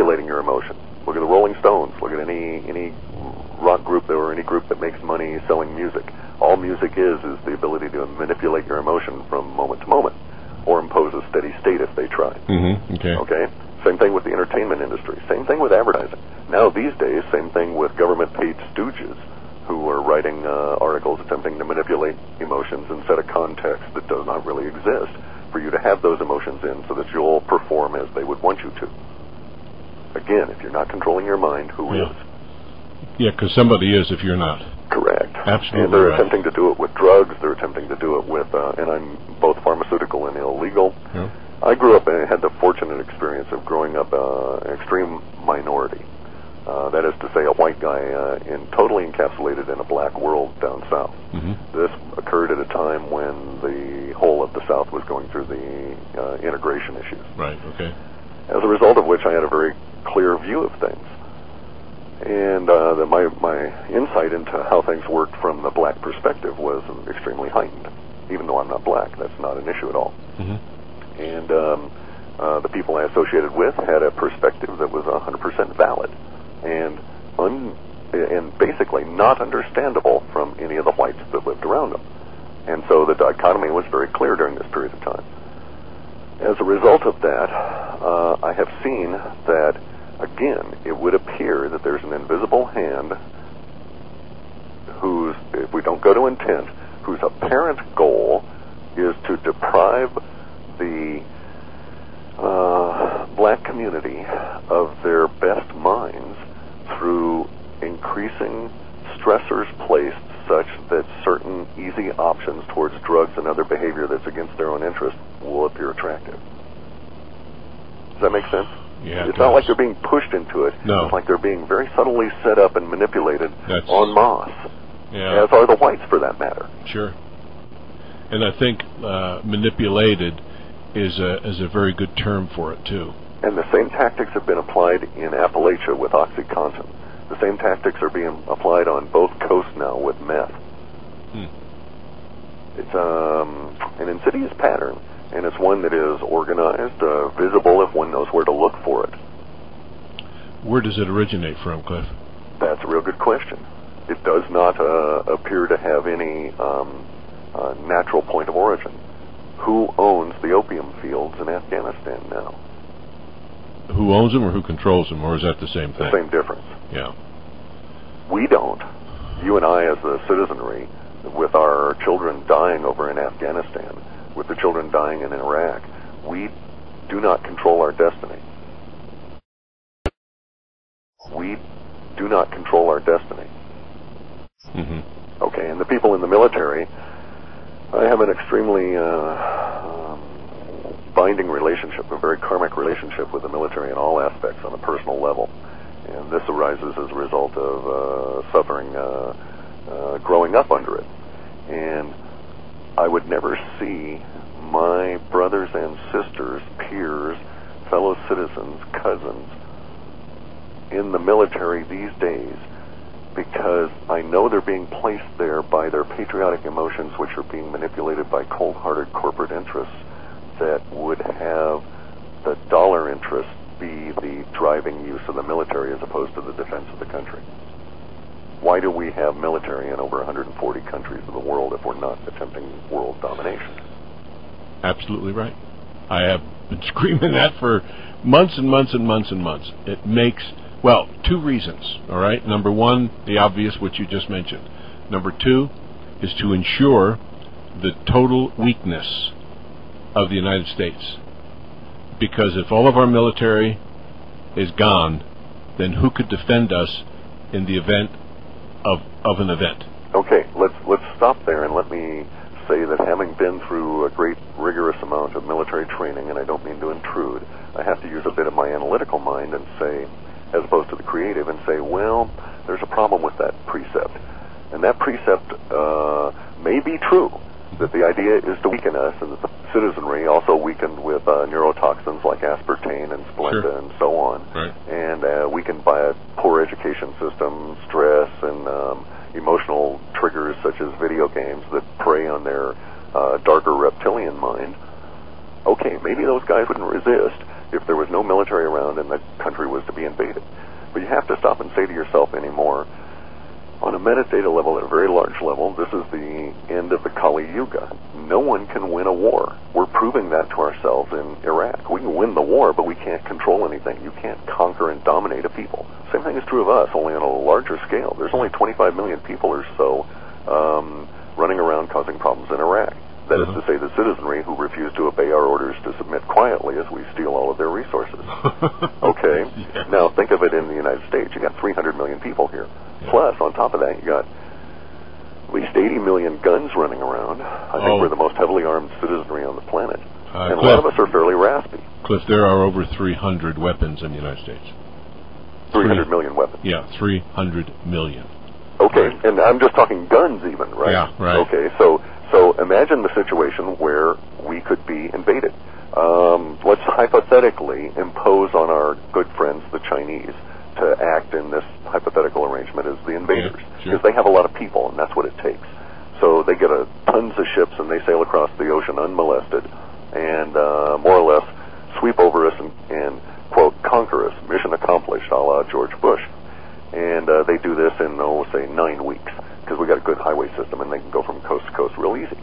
manipulating your emotion. Look at the Rolling Stones. Look at any rock group or any group that makes money selling music. All music is the ability to manipulate your emotion from moment to moment, or impose a steady state if they try. Mm-hmm. Okay. Okay? Same thing with the entertainment industry. Same thing with advertising. Now, these days, same thing with government-paid stooges who are writing articles attempting to manipulate emotions and set a context that does not really exist for you to have those emotions in so that you'll perform as they would want you to. Again, if you're not controlling your mind, who is? Yeah, because somebody is if you're not. Correct. Absolutely. And they're right. attempting to do it with drugs. They're attempting to do it with, and I'm both pharmaceutical and illegal. Yeah. I grew up and had the fortunate experience of growing up an extreme minority. That is to say, a white guy totally encapsulated in a black world down south. Mm-hmm. This occurred at a time when the whole of the South was going through the integration issues. Right, okay. As a result of which I had a very clear view of things. And my insight into how things worked from the black perspective was extremely heightened. Even though I'm not black, that's not an issue at all. Mm-hmm. And the people I associated with had a perspective that was 100% valid and basically not understandable from any of the whites that lived around them. And so the dichotomy was very clear during this period of time. As a result of that, I have seen that, again, it would appear that there's an invisible hand whose, if we don't go to intent, whose apparent goal is to deprive the black community of their best minds through increasing stressors placed such that certain easy options towards drugs and other behavior that's against their own interest will appear attractive. Does that make sense? Yeah, it's not like they're being pushed into it. No. It's like they're being very subtly set up and manipulated en masse, yeah. as are the whites for that matter. Sure. And I think manipulated is a very good term for it, too. And the same tactics have been applied in Appalachia with OxyContin. The same tactics are being applied on both coasts now with meth. It's an insidious pattern, and it's one that is organized, visible if one knows where to look for it. Where does it originate from, Clif? That's a real good question. It does not appear to have any natural point of origin. Who owns the opium fields in Afghanistan now? Who owns them or who controls them, or is that the same thing? The same difference. Yeah. We don't. You and I as the citizenry, with our children dying over in Afghanistan, with the children dying in Iraq, we do not control our destiny. We do not control our destiny. Mm-hmm. Okay, and the people in the military, I have an extremely binding relationship, a very karmic relationship with the military in all aspects on a personal level. And this arises as a result of suffering, growing up under it. And I would never see my brothers and sisters, peers, fellow citizens, cousins in the military these days, because I know they're being placed there by their patriotic emotions, which are being manipulated by cold-hearted corporate interests that would have the dollar interest be the driving use of the military as opposed to the defense of the country. Why do we have military in over 140 countries of the world if we're not attempting world domination? Absolutely right. I have been screaming that for months and months and months and months. It makes, well, two reasons, all right? Number one, the obvious, which you just mentioned. Number two is to ensure the total weakness of the United States. Because if all of our military is gone, then who could defend us in the event of an event? Okay, let's stop there and let me say that having been through a great rigorous amount of military training, and I don't mean to intrude, I have to use a bit of my analytical mind and say, as opposed to the creative, and say, well, there's a problem with that precept. And that precept may be true, that the idea is to weaken us, and that the citizenry also weakened with neurotoxins like aspartame and Splenda, sure, and so on, right, and weakened by a poor education system, stress, and emotional triggers such as video games that prey on their darker reptilian mind. Okay, maybe those guys wouldn't resist if there was no military around around and the country was to be invaded. But you have to stop and say to yourself anymore, on a metadata level, at a very large level, this is the end of the Kali Yuga. No one can win a war. We're proving that to ourselves in Iraq. We can win the war, but we can't control anything. You can't conquer and dominate a people. Same thing is true of us, only on a larger scale. There's only 25 million people or so running around causing problems in Iraq. That is to say, the citizenry who refuse to obey our orders to submit quietly as we steal all of their resources. Okay? Yes. Now, think of it in the United States. You got 300 million people here. Yeah. Plus, on top of that, you got at least 80 million guns running around. I think we're the most heavily armed citizenry on the planet. And a lot of us are fairly raspy. Cliff, there are over 300 weapons in the United States. 300 million weapons. Yeah, 300 million. Okay, Right. and I'm just talking guns even, right? Yeah, right. Okay, so imagine the situation where we could be invaded. Let's hypothetically impose on our good friends, the Chinese, to act in this hypothetical arrangement as the invaders. Yeah, Because they have a lot of people, and that's what it takes. So they get tons of ships, and they sail across the ocean unmolested, and more or less sweep over us and quote, conquer us. Mission accomplished, a la George Bush. And they do this in, say, 9 weeks, because we got a good highway system, and they can go from coast to coast real easy.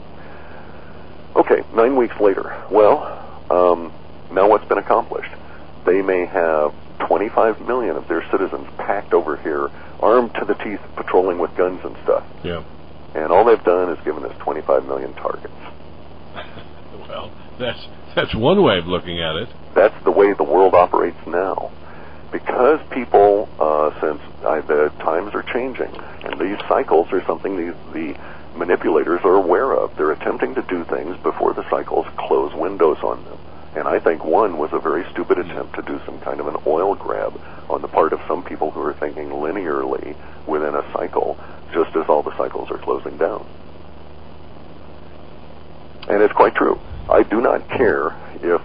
Okay, 9 weeks later. Well, now what's been accomplished? They may have 25 million of their citizens packed over here, armed to the teeth, patrolling with guns and stuff. Yeah. And all they've done is given us 25 million targets. Well, that's one way of looking at it. That's the way the world operates now. Because people, since the times are changing, and these cycles are something the manipulators are aware of. They're attempting to do things before the cycles close windows on them. And I think one was a very stupid attempt to do some kind of an oil grab on the part of some people who are thinking linearly within a cycle, just as all the cycles are closing down. And it's quite true. I do not care if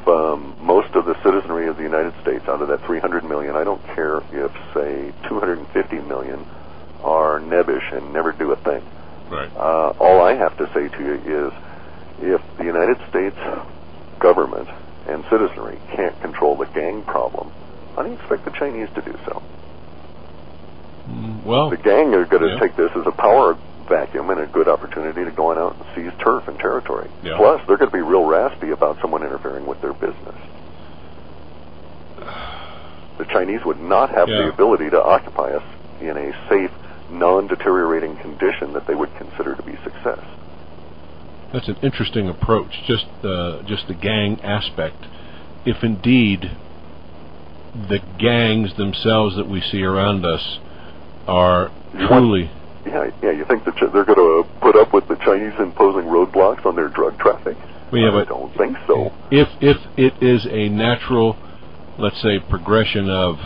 most of the citizenry of the United States, out of that 300 million, I don't care if, say, 250 million are nebbish and never do a thing. Right. All I have to say to you is, if the United States government and citizenry can't control the gang problem, I don't expect the Chinese to do so. Well, the gang are going to take this as a power vacuum and a good opportunity to go on out and seize turf and territory. Yeah. Plus, they're going to be real raspy about someone interfering with their business. The Chinese would not have the ability to occupy us in a safe, non-deteriorating condition that they would consider to be success. That's an interesting approach, just the gang aspect. If indeed the gangs themselves that we see around us are truly... Yeah, you think that they're going to put up with the Chinese imposing roadblocks on their drug traffic? I don't think so. If it is a natural, let's say, progression of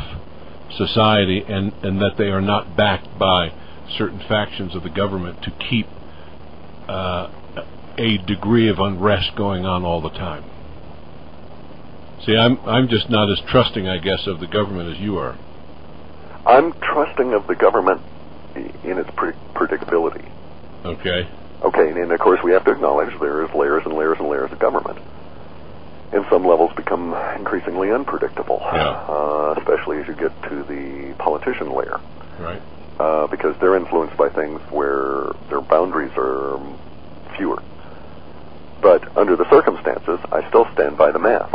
society, and that they are not backed by certain factions of the government to keep a degree of unrest going on all the time. See, I'm just not as trusting, I guess, of the government as you are. I'm trusting of the government in its predictability. Okay. Okay, and of course we have to acknowledge there is layers and layers and layers of government. And some levels become increasingly unpredictable, especially as you get to the politician layer. Right. Because they're influenced by things where their boundaries are fewer. But under the circumstances, I still stand by the math.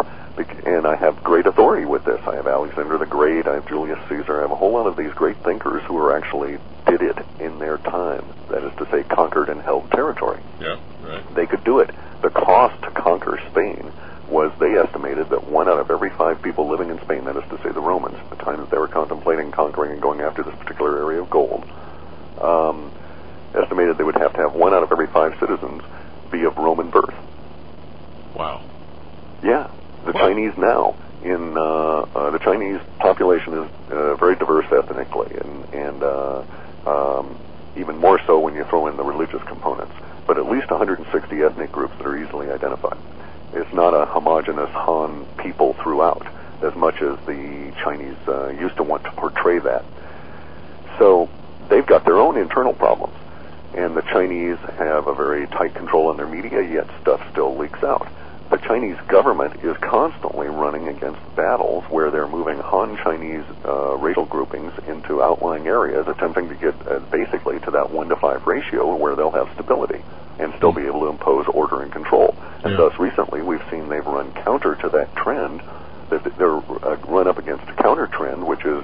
And I have great authority with this. I have Alexander the Great, I have Julius Caesar, I have a whole lot of these great thinkers who are actually did it in their time. That is to say, conquered and held territory. Yeah, right. They could do it. The cost to conquer Spain was, they estimated that 1 out of every 5 people living in Spain, that is to say the Romans, at the time that they were contemplating conquering and going after this particular area of gold, estimated they would have to have 1 out of every 5 citizens be of Roman birth. Wow. Yeah. The Chinese now, the Chinese population is very diverse ethnically, and even more so when you throw in the religious components. But at least 160 ethnic groups that are easily identified. It's not a homogeneous Han people throughout, as much as the Chinese used to want to portray that. So they've got their own internal problems, and the Chinese have a very tight control on their media, yet stuff still leaks out. the Chinese government is constantly running against battles where they're moving Han Chinese racial groupings into outlying areas, attempting to get basically to that 1-to-5 ratio where they'll have stability and still be able to impose order and control. And thus recently we've seen they've run counter to that trend, that they're run up against a counter trend, which is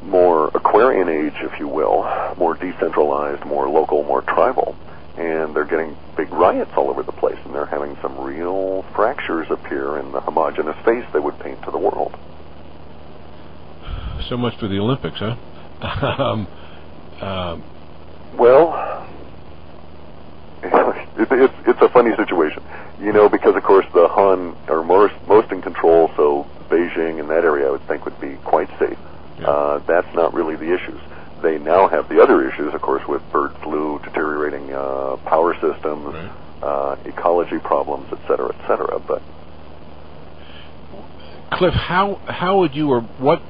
more Aquarian age, if you will, more decentralized, more local, more tribal. And they're getting big riots all over the place, and they're having some real fractures appear in the homogeneous face they would paint to the world. So much for the Olympics, huh? Well, it's a funny situation, you know, because of course the Han are most in control, so Beijing and that area I would think would be quite safe. Yeah. That's not really the issues. They now have the other issues, of course, with bird flu, deteriorating power systems, ecology problems, et cetera, et cetera. But Clif, how would you, or what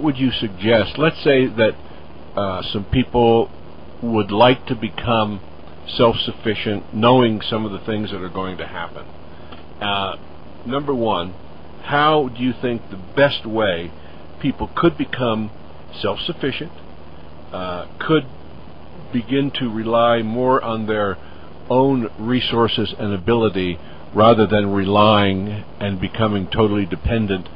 would you suggest? Let's say that some people would like to become self-sufficient, knowing some of the things that are going to happen. Number one, how do you think the best way people could become self-sufficient, could begin to rely more on their own resources and ability rather than relying and becoming totally dependent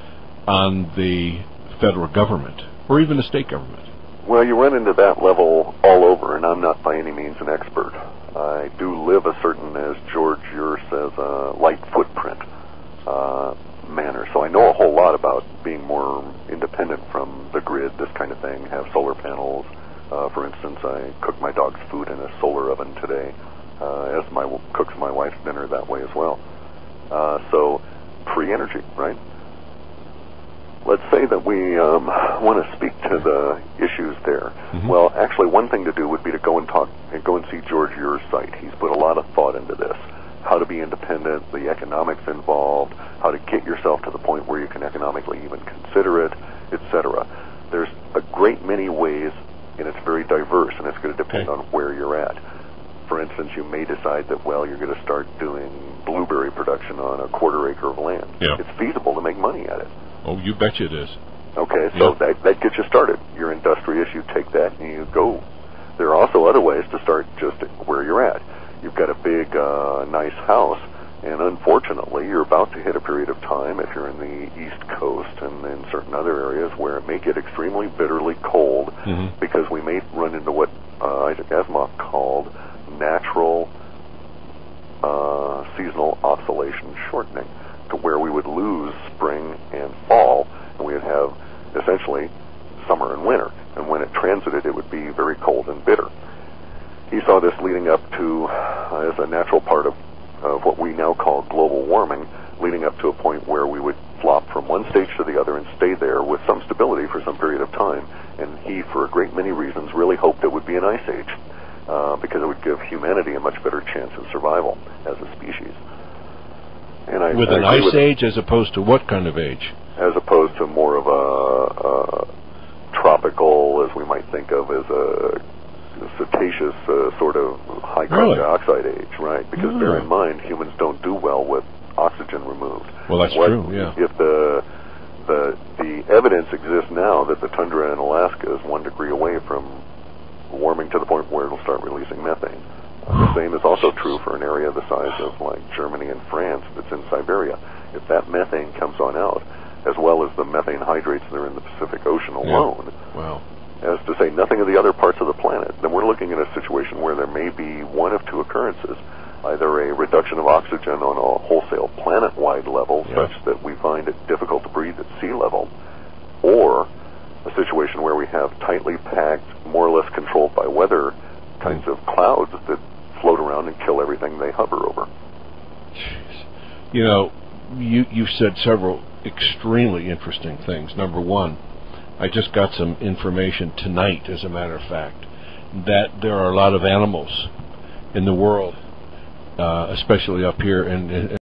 on the federal government or even the state government? Well, you run into that level all over, and I'm not by any means an expert. I do live a certain, as George Ure says, light footprint manner. So I know a whole lot about being more independent from the grid, this kind of thing, have solar panels. For instance, I cook my dog's food in a solar oven today, as cooks my wife's dinner that way as well. So free energy, right? Let's say that we want to speak to the issues there. Mm-hmm. Well, actually, one thing to do would be to go and see George Ure's site. He's put a lot of thought into this. How to be independent, the economics involved, how to get yourself to the point where you can economically even consider it, etc. There's a great many ways, and it's very diverse, and it's going to depend on where you're at. For instance, you may decide that, well, you're going to start doing blueberry production on a 1/4 acre of land. Yeah. It's feasible to make money at it. Oh, you betcha it is. Okay, so that gets you started. You're industrious, you take that and you go. There are also other ways to start just where you're at. You've got a big, nice house, and unfortunately, you're about to hit a period of time, if you're in the East Coast and in certain other areas, where it may get extremely bitterly cold, because we may run into what Isaac Asimov called natural seasonal oscillation shortening, to where we would lose spring and fall, and we would have essentially summer and winter. And when it transited, it would be very cold and bitter. He saw this leading up to, as a natural part of what we now call global warming, leading up to a point where we would flop from one stage to the other and stay there with some stability for some period of time. And he, for a great many reasons, really hoped it would be an ice age, because it would give humanity a much better chance of survival as a species. And with an ice age, as opposed to what kind of age? As opposed to more of a tropical, as we might think of as a cetaceous sort of high carbon dioxide age, right? Because bear in mind, humans don't do well with oxygen removed. Well, that's true, yeah. If the evidence exists now that the tundra in Alaska is 1 degree away from warming to the point where it'll start releasing methane. The same is also true for an area the size of like Germany and France that's in Siberia. If that methane comes on out, as well as the methane hydrates that are in the Pacific Ocean alone, as to say nothing of the other parts of the planet, then we're looking at a situation where there may be one of two occurrences. Either a reduction of oxygen on a wholesale planet-wide level, such that we find it difficult to breathe at sea level, or a situation where we have tightly packed, more or less controlled by weather kinds of clouds that float around and kill everything they hover over. Jeez. You know, you said several extremely interesting things. Number one, I just got some information tonight, as a matter of fact, that there are a lot of animals in the world, especially up here in